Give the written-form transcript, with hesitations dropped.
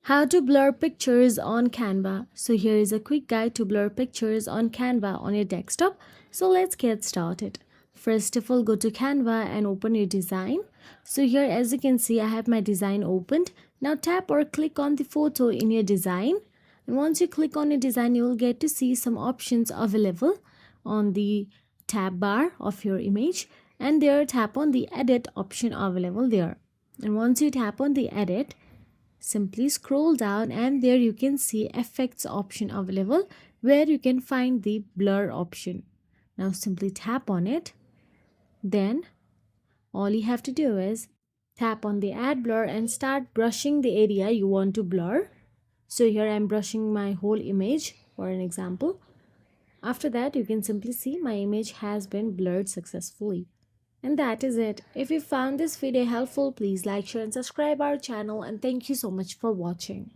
How to blur pictures on Canva. So here is a quick guide to blur pictures on Canva on your desktop. So let's get started. First of all, go to Canva and open your design. So here, as you can see, I have my design opened. Now tap or click on the photo in your design. And once you click on your design, you will get to see some options available on the tab bar of your image. And there, tap on the edit option available there. And once you tap on the edit, simply scroll down and there you can see effects option available where you can find the blur option. Now simply tap on it. Then all you have to do is tap on the add blur and start brushing the area you want to blur. So here I'm brushing my whole image for an example. After that, you can simply see my image has been blurred successfully. And that is it. If you found this video helpful, please like, share and subscribe our channel, and thank you so much for watching.